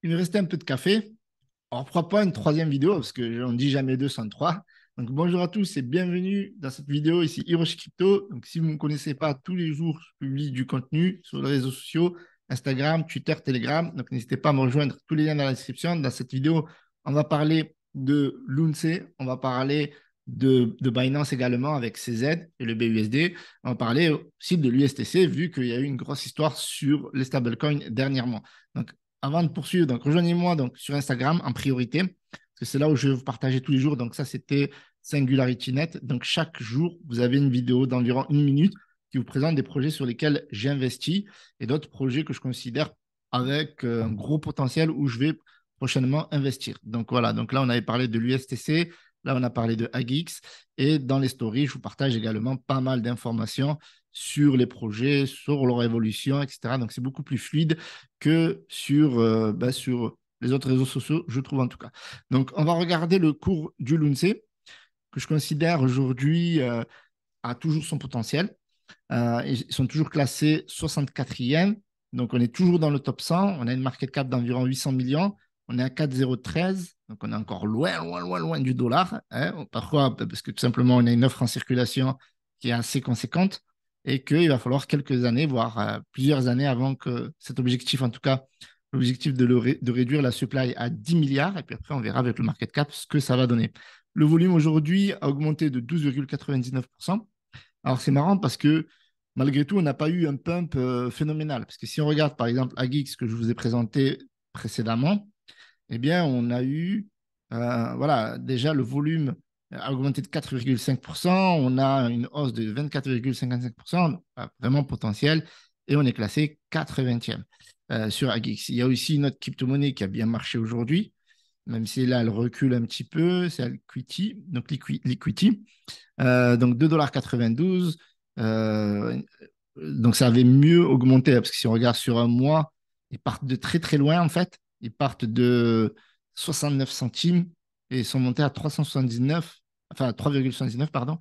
Il me restait un peu de café. Alors, pourquoi pas une troisième vidéo, parce que on ne dit jamais deux sans trois. Donc, bonjour à tous et bienvenue dans cette vidéo ici, Hiroshi Crypto. Donc, si vous ne me connaissez pas, tous les jours, je publie du contenu sur les réseaux sociaux, Instagram, Twitter, Telegram. Donc, n'hésitez pas à me rejoindre, tous les liens dans la description. Dans cette vidéo, on va parler de Lunce, on va parler de Binance également avec CZ et le BUSD. On va parler aussi de l'USTC, vu qu'il y a eu une grosse histoire sur les stablecoins dernièrement. Donc, avant de poursuivre, donc rejoignez-moi donc sur Instagram en priorité, parce que c'est là où je vais vous partager tous les jours. Donc ça, c'était SingularityNet. Donc chaque jour, vous avez une vidéo d'environ 1 minute qui vous présente des projets sur lesquels j'ai investi et d'autres projets que je considère avec un gros potentiel où je vais prochainement investir. Donc voilà, donc là, on avait parlé de l'USTC, là, on a parlé de AGX et dans les stories, je vous partage également pas mal d'informations sur les projets, sur leur évolution, etc. Donc, c'est beaucoup plus fluide que sur les autres réseaux sociaux, je trouve en tout cas. Donc, on va regarder le cours du Lunce, que je considère aujourd'hui a toujours son potentiel. Ils sont toujours classés 64e. Donc, on est toujours dans le top 100. On a une market cap d'environ 800 millions. On est à 4,013. Donc, on est encore loin, loin, loin, loin du dollar. Hein. Pourquoi? Parce que tout simplement, on a une offre en circulation qui est assez conséquente et qu'il va falloir quelques années, voire plusieurs années avant que cet objectif, en tout cas, l'objectif de réduire la supply à 10 milliards. Et puis après, on verra avec le market cap ce que ça va donner. Le volume aujourd'hui a augmenté de 12,99%. Alors, c'est marrant parce que malgré tout, on n'a pas eu un pump phénoménal. Parce que si on regarde, par exemple, Agix que je vous ai présenté précédemment, eh bien, on a eu, voilà, déjà le volume a augmenté de 4,5%. On a une hausse de 24,55%, vraiment potentiel. Et on est classé 80e sur Agix. Il y a aussi une autre crypto-monnaie qui a bien marché aujourd'hui, même si là, elle recule un petit peu, c'est Liquidity. Donc, Liquidity. Donc 2,92 $. Donc ça avait mieux augmenté, parce que si on regarde sur un mois, ils partent de très très loin en fait. Ils partent de 69 centimes et ils sont montés à 379, enfin 3,79 pardon,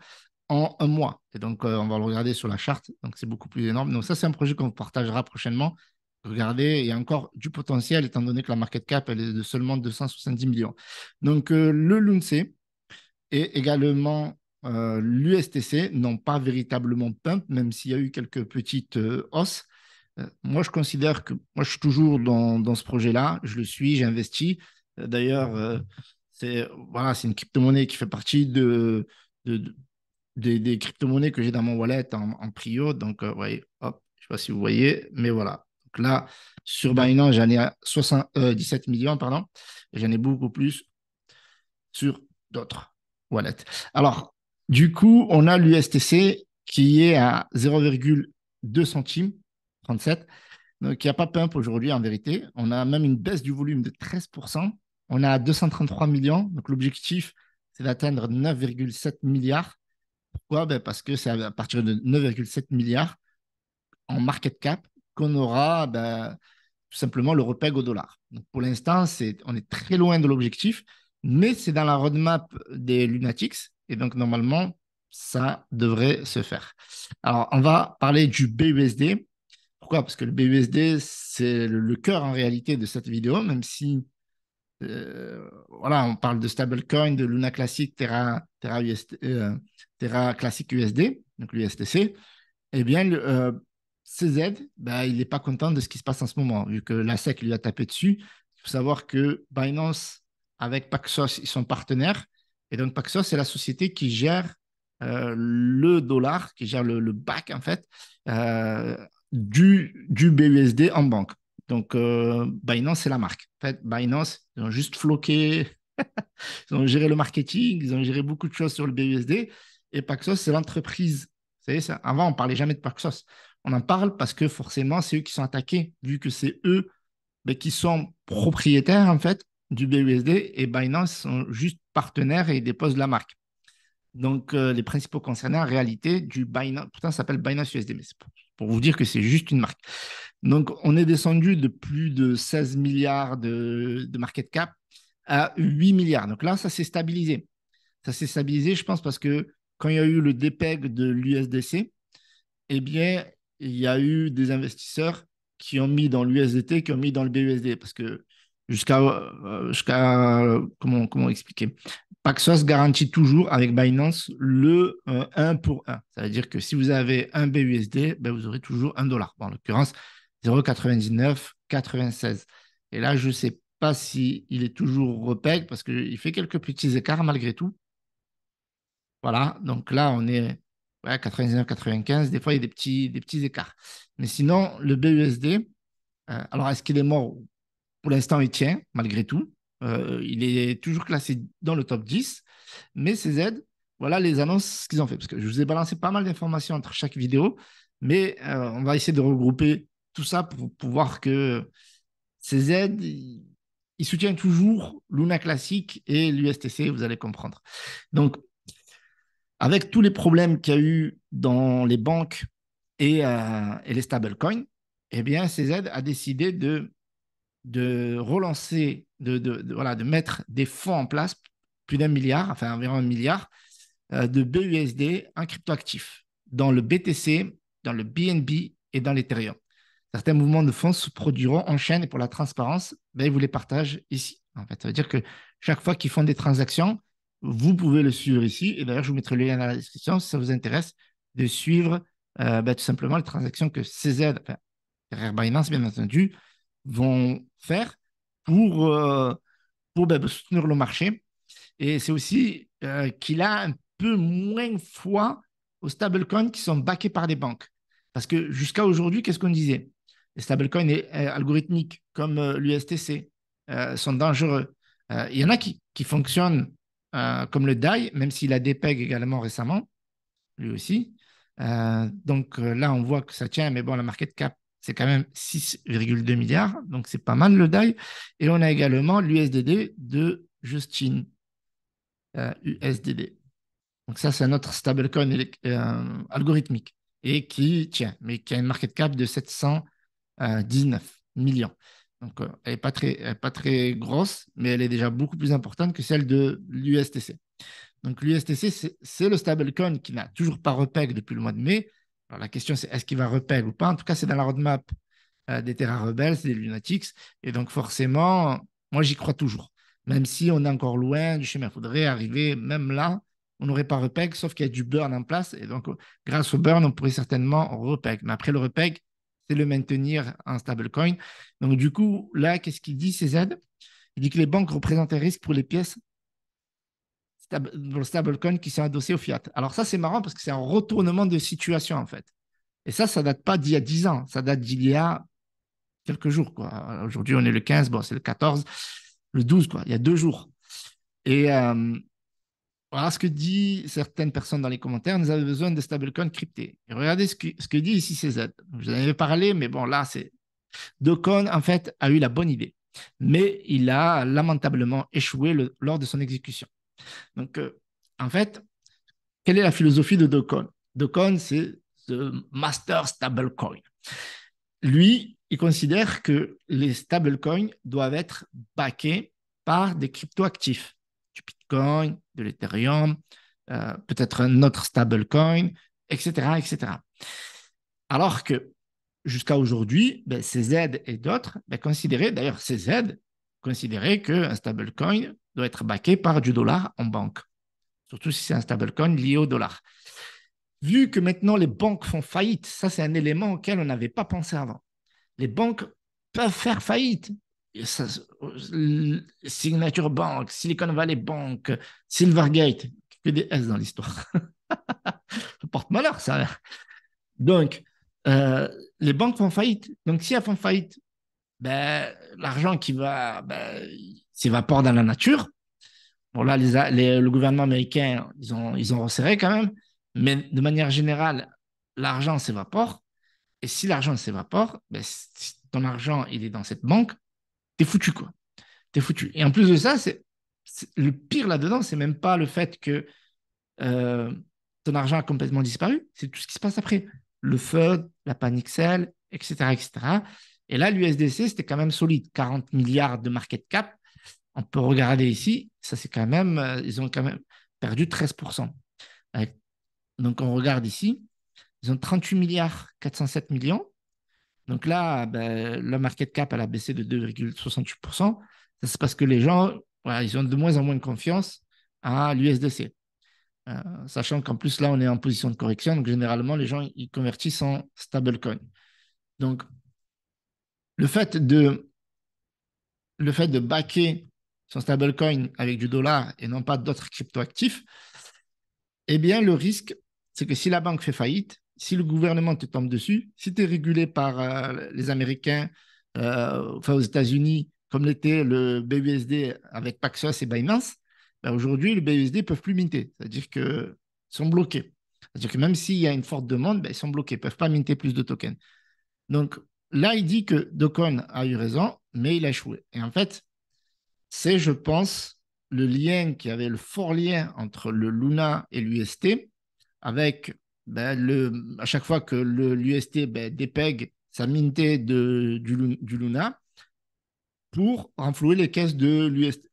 en un mois. Et donc on va le regarder sur la charte, donc c'est beaucoup plus énorme. Donc ça c'est un projet qu'on partagera prochainement. Regardez, il y a encore du potentiel étant donné que la market cap elle est de seulement 270 millions. Donc le Lunce, et également, l'USTC n'ont pas véritablement pump, même s'il y a eu quelques petites hausses. Moi, je considère que moi, je suis toujours dans ce projet-là. Je le suis, j'ai investi. D'ailleurs, c'est une crypto-monnaie qui fait partie de- des crypto-monnaies que j'ai dans mon wallet en prio. Donc, ouais, hop, je ne sais pas si vous voyez, mais voilà. Donc là, sur Binance, j'en ai à 17 millions, pardon. Et j'en ai beaucoup plus sur d'autres wallets. Alors, du coup, on a l'USTC qui est à 0,2 centimes, 37. Donc, il n'y a pas pump aujourd'hui en vérité. On a même une baisse du volume de 13%. On a 233 millions. Donc, l'objectif, c'est d'atteindre 9,7 milliards. Pourquoi? Ben, parce que c'est à partir de 9,7 milliards en market cap qu'on aura tout simplement le repeg au dollar. Donc pour l'instant, on est très loin de l'objectif, mais c'est dans la roadmap des Lunatics, et donc normalement, ça devrait se faire. Alors, on va parler du BUSD. Pourquoi? Parce que le BUSD, c'est le cœur en réalité de cette vidéo, même si voilà, on parle de stablecoin, de Luna Classic, Terra Classic USD, donc l'USTC. Eh bien, CZ, bah, il n'est pas content de ce qui se passe en ce moment, vu que la SEC lui a tapé dessus. Il faut savoir que Binance, avec Paxos, ils sont partenaires. Et donc, Paxos, c'est la société qui gère le dollar, qui gère le back, en fait, euh, du BUSD en banque. Donc, Binance, c'est la marque. En fait, Binance, ils ont juste floqué, ils ont géré le marketing, ils ont géré beaucoup de choses sur le BUSD. Et Paxos, c'est l'entreprise. Vous savez, ça, avant, on ne parlait jamais de Paxos. On en parle parce que forcément, c'est eux qui sont attaqués, vu que c'est eux qui sont propriétaires, en fait, du BUSD et Binance sont juste partenaires et ils déposent la marque. Donc, les principaux concernés, en réalité, du Binance, pourtant, ça s'appelle Binance USD, mais c'est pour vous dire que c'est juste une marque. Donc, on est descendu de plus de 16 milliards de market cap à 8 milliards. Donc là, ça s'est stabilisé. Ça s'est stabilisé, je pense, parce que quand il y a eu le DPEG de l'USDC, eh bien, il y a eu des investisseurs qui ont mis dans l'USDT, qui ont mis dans le BUSD. Parce que comment expliquer? Paxos garantit toujours avec Binance le 1 pour 1. Ça veut dire que si vous avez un BUSD, ben vous aurez toujours $1. Bon, en l'occurrence, 0,9996. Et là, je ne sais pas si il est toujours repeg parce qu'il fait quelques petits écarts malgré tout. Voilà, donc là, on est ouais, 99, 95. Des fois, il y a des petits écarts. Mais sinon, le BUSD, alors est-ce qu'il est mort? Pour l'instant, il tient, malgré tout. Il est toujours classé dans le top 10. Mais CZ, voilà les annonces qu'ils ont fait. Parce que je vous ai balancé pas mal d'informations entre chaque vidéo. Mais on va essayer de regrouper tout ça pour voir que CZ, il soutient toujours Luna Classic et l'USTC, vous allez comprendre. Donc, avec tous les problèmes qu'il y a eu dans les banques et les stablecoins, eh bien, CZ a décidé de relancer, voilà, de mettre des fonds en place, plus d'1 milliard, enfin environ 1 milliard, de BUSD en cryptoactifs, dans le BTC, dans le BNB et dans l'Ethereum. Certains mouvements de fonds se produiront en chaîne et pour la transparence, ben, ils vous les partagent ici. En fait, ça veut dire que chaque fois qu'ils font des transactions, vous pouvez le suivre ici. Et d'ailleurs, je vous mettrai le lien dans la description si ça vous intéresse de suivre ben, tout simplement les transactions que CZ, enfin, derrière Binance, bien entendu, vont faire pour, ben, soutenir le marché. Et c'est aussi qu'il a un peu moins foi aux stablecoins qui sont backés par des banques. Parce que jusqu'à aujourd'hui, qu'est-ce qu'on disait? Les stablecoins algorithmiques comme l'USTC sont dangereux. Il y en a qui fonctionnent comme le DAI, même s'il a des PEG également récemment, lui aussi. Donc là, on voit que ça tient, mais bon, la market cap, c'est quand même 6,2 milliards, donc c'est pas mal le DAI. Et on a également l'USDD de Justin, USDD. Donc ça, c'est un autre stablecoin algorithmique et qui tient, mais qui a une market cap de 719 millions. Donc, elle n'est pas très grosse, mais elle est déjà beaucoup plus importante que celle de l'USTC. Donc, l'USTC, c'est le stablecoin qui n'a toujours pas repeg depuis le mois de mai. Alors, la question, c'est est-ce qu'il va repeg ou pas? En tout cas, c'est dans la roadmap des Terra Rebels, des Lunatics. Et donc, forcément, moi, j'y crois toujours. Même si on est encore loin du chemin, il faudrait arriver, même là, on n'aurait pas repeg, sauf qu'il y a du burn en place. Et donc, grâce au burn, on pourrait certainement repeg. Mais après le repeg, c'est le maintenir en stablecoin. Donc, du coup, là, qu'est-ce qu'il dit, CZ? Il dit que les banques représentent un risque pour les pièces pour le stablecoin qui sont adossés au fiat. Alors ça, c'est marrant parce que c'est un retournement de situation, en fait. Et ça date pas d'il y a 10 ans, ça date d'il y a quelques jours, quoi. Aujourd'hui, on est le 15, bon, c'est le 14, le 12, quoi. Il y a 2 jours. Et voilà ce que disent certaines personnes dans les commentaires. Nous avons besoin de stablecoins cryptés. Et regardez ce que dit ici CZ. Je vous en avais parlé, mais bon, là, c'est... Docon, en fait, a eu la bonne idée. Mais il a lamentablement échoué lors de son exécution. Donc, en fait, quelle est la philosophie de Docon? Docon, c'est the master stablecoin. Lui, il considère que les stablecoins doivent être backés par des cryptoactifs, du Bitcoin, de l'Ethereum, peut-être un autre stablecoin, etc., etc. Alors que jusqu'à aujourd'hui, ben, CZ et d'autres ben, considéraient, d'ailleurs CZ considérait qu'un stablecoin doit être backé par du dollar en banque, surtout si c'est un stablecoin lié au dollar. Vu que maintenant les banques font faillite, ça c'est un élément auquel on n'avait pas pensé avant. Les banques peuvent faire faillite. Ça, Signature Bank, Silicon Valley Bank, Silvergate, que des S dans l'histoire. Ça porte malheur, ça. Donc, les banques font faillite. Donc, si elles font faillite, ben, l'argent qui va s'évapore dans la nature. Bon, là, le gouvernement américain, ils ont resserré quand même. Mais de manière générale, l'argent s'évapore. Et si l'argent s'évapore, ben, si ton argent il est dans cette banque, t'es foutu, quoi. T'es foutu. Et en plus de ça, le pire là-dedans, c'est même pas le fait que euh, ton argent a complètement disparu, c'est tout ce qui se passe après. Le FUD, la panique sell, etc., etc. Et là, l'USDC, c'était quand même solide. 40 milliards de market cap. On peut regarder ici, ça c'est quand même, ils ont quand même perdu 13%. Donc on regarde ici, ils ont 38 milliards 407 millions. Donc là, ben, le market cap, elle a baissé de 2,68%. Ça, c'est parce que les gens, voilà, ils ont de moins en moins confiance à l'USDC. Sachant qu'en plus, là, on est en position de correction. Donc, généralement, les gens, ils convertissent en stablecoin. Donc, le fait de, le fait de backer son stablecoin avec du dollar et non pas d'autres cryptoactifs, eh bien, le risque, c'est que si la banque fait faillite, si le gouvernement te tombe dessus, si tu es régulé par les Américains, enfin aux États-Unis, comme l'était le BUSD avec Paxos et Binance, ben aujourd'hui, le BUSD ne peuvent plus minter. C'est-à-dire qu'ils sont bloqués. C'est-à-dire que même s'il y a une forte demande, ben, ils sont bloqués. Ils ne peuvent pas minter plus de tokens. Donc là, il dit que Docon a eu raison, mais il a échoué. Et en fait, c'est, je pense, le lien qui avait le fort lien entre le Luna et l'UST, avec ben, à chaque fois que l'UST ben, dépègue sa minté du Luna pour renflouer les caisses de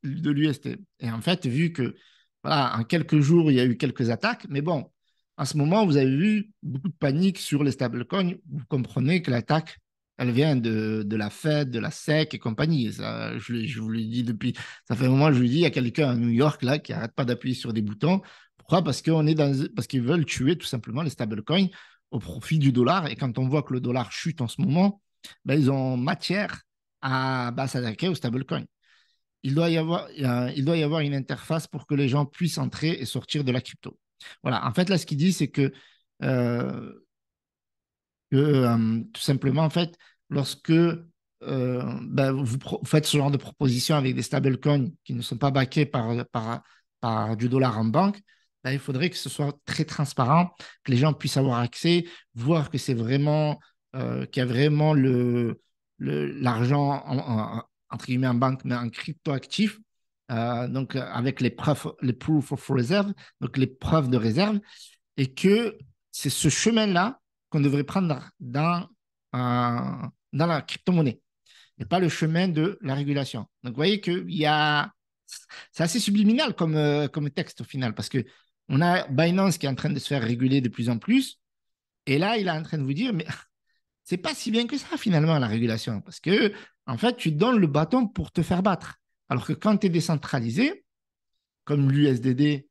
l'UST. Et en fait, vu que voilà, en quelques jours, il y a eu quelques attaques, mais bon, en ce moment, vous avez vu beaucoup de panique sur les stablecoins. Vous comprenez que l'attaque, elle vient de la Fed, de la SEC et compagnie. Ça, je vous le dis depuis, ça fait un moment que je lui dis, il y a quelqu'un à New York là qui n'arrête pas d'appuyer sur des boutons. Pourquoi? Parce qu'ils veulent tuer tout simplement les stablecoins au profit du dollar. Et quand on voit que le dollar chute en ce moment, ben, ils ont matière à s'attaquer au stablecoin. Il doit y avoir une interface pour que les gens puissent entrer et sortir de la crypto. Voilà. En fait, là, ce qu'il dit, c'est euh, tout simplement, en fait, lorsque ben, vous faites ce genre de proposition avec des stablecoins qui ne sont pas backés par du dollar en banque, ben, il faudrait que ce soit très transparent, que les gens puissent avoir accès, voir que c'est vraiment, qu'il y a vraiment l'argent entre guillemets en banque, mais en crypto-actif, donc avec les proof of reserve, donc les preuves de réserve, et que c'est ce chemin-là qu'on devrait prendre dans la crypto-monnaie et pas le chemin de la régulation. Donc, vous voyez qu'il y a. C'est assez subliminal comme texte au final parce que on a Binance qui est en train de se faire réguler de plus en plus. Et là, il est en train de vous dire, mais c'est pas si bien que ça finalement la régulation parce que en fait, tu donnes le bâton pour te faire battre. Alors que quand tu es décentralisé, comme l'USDD,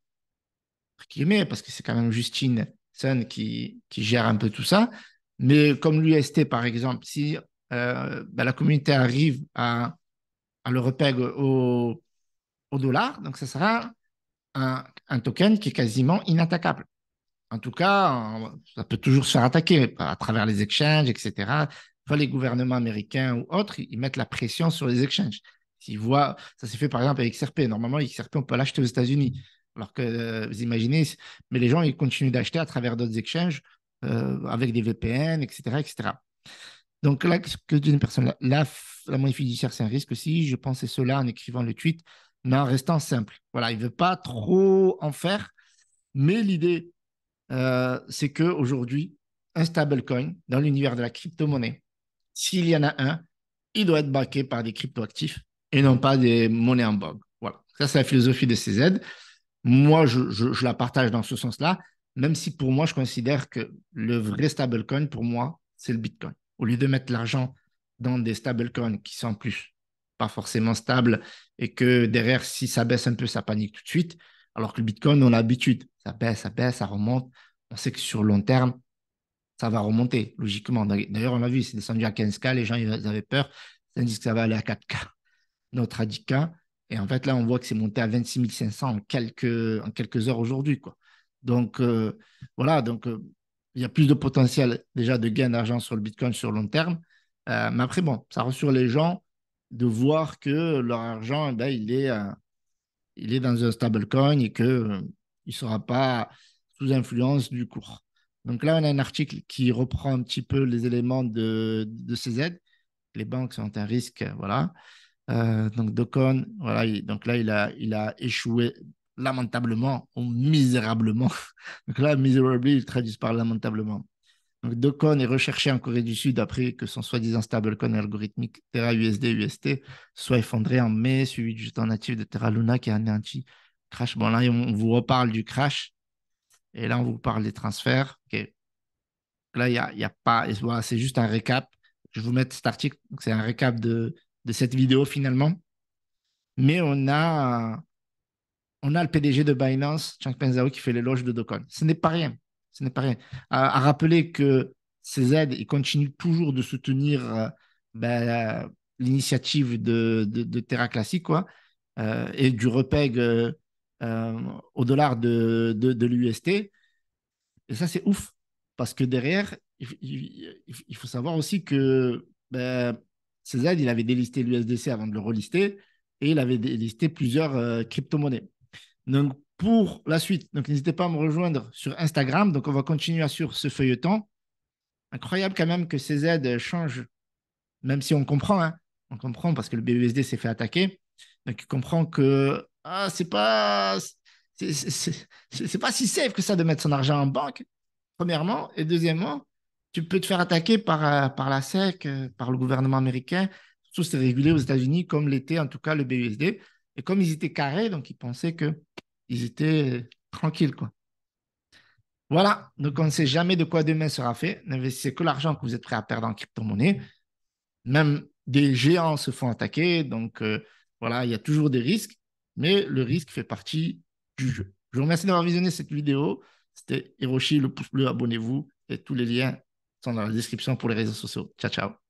parce que c'est quand même Justine Sun qui gère un peu tout ça. Mais comme l'UST, par exemple, si ben, la communauté arrive à le repeg au dollar, donc ça sera un token qui est quasiment inattaquable. En tout cas, ça peut toujours se faire attaquer à travers les exchanges, etc. Enfin, les gouvernements américains ou autres, ils mettent la pression sur les exchanges. S'ils voient, ça s'est fait par exemple avec XRP. Normalement, XRP, on peut l'acheter aux États-Unis. Alors que, vous imaginez, mais les gens, ils continuent d'acheter à travers d'autres exchanges avec des VPN, etc., etc. Donc là, que d'une personne, la monnaie fiduciaire, c'est un risque aussi. Je pensais cela en écrivant le tweet, mais en restant simple. Voilà, il ne veut pas trop en faire, mais l'idée, c'est qu'aujourd'hui, un stablecoin dans l'univers de la crypto-monnaie, s'il y en a un, il doit être backé par des cryptoactifs et non pas des monnaies en bogue. Voilà. Ça, c'est la philosophie de CZ. Moi, je la partage dans ce sens-là, même si pour moi, je considère que le vrai stablecoin, pour moi, c'est le Bitcoin. Au lieu de mettre l'argent dans des stablecoins qui sont plus pas forcément stables et que derrière, si ça baisse un peu, ça panique tout de suite, alors que le Bitcoin, on a l'habitude. Ça baisse, ça remonte. On sait que sur le long terme, ça va remonter, logiquement. D'ailleurs, on l'a vu, c'est descendu à 15K, les gens ils avaient peur. Ça dit que ça va aller à 4K, notre à 10K. Et en fait, là, on voit que c'est monté à 26 500 en quelques heures aujourd'hui, quoi. Donc, voilà, donc il y a plus de potentiel déjà de gain d'argent sur le Bitcoin sur le long terme. Mais après, bon, ça rassure les gens de voir que leur argent, eh ben, il est dans un stablecoin et qu'il ne sera pas sous influence du cours. Donc là, on a un article qui reprend un petit peu les éléments de ces aides. Les banques sont un risque, voilà. Donc Docon, voilà, donc là, il a échoué lamentablement ou misérablement. Donc là, miserably, ils traduisent par lamentablement. Donc Docon est recherché en Corée du Sud après que son soi-disant stablecoin algorithmique Terra USD UST soit effondré en mai, suivi du jeton natif de Terra Luna qui a anéanti crash. Bon, là, on vous reparle du crash et là, on vous parle des transferts. Okay. Là, il y a pas, voilà, c'est juste un récap. je vais vous mettre cet article. C'est un récap de cette vidéo finalement. Mais on a le PDG de Binance, Changpeng Zhao, qui fait l'éloge de Dokkan. Ce n'est pas rien. Ce n'est pas rien. À rappeler que CZ, il continue toujours de soutenir l'initiative de Terra Classic, quoi, et du repeg au dollar de l'UST. Et ça, c'est ouf. Parce que derrière, il faut savoir aussi que CZ, il avait délisté l'USDC avant de le relister et il avait délisté plusieurs crypto-monnaies. Donc, pour la suite, donc n'hésitez pas à me rejoindre sur Instagram. Donc, on va continuer sur ce feuilleton. Incroyable quand même que CZ change, même si on comprend, hein, on comprend parce que le BUSD s'est fait attaquer. Donc, il comprend que c'est pas si safe que ça de mettre son argent en banque, premièrement. Et deuxièmement, tu peux te faire attaquer par la SEC, par le gouvernement américain. Surtout, c'est régulé aux États-Unis, comme l'était en tout cas le BUSD. Et comme ils étaient carrés, donc ils pensaient qu'ils étaient tranquilles, quoi. Voilà, donc on ne sait jamais de quoi demain sera fait. N'investissez que l'argent que vous êtes prêt à perdre en crypto-monnaie. Même des géants se font attaquer, donc voilà, il y a toujours des risques, mais le risque fait partie du jeu. Je vous remercie d'avoir visionné cette vidéo. C'était Hiroshi, le pouce bleu, abonnez-vous et tous les liens sont dans la description pour les réseaux sociaux. Ciao, ciao.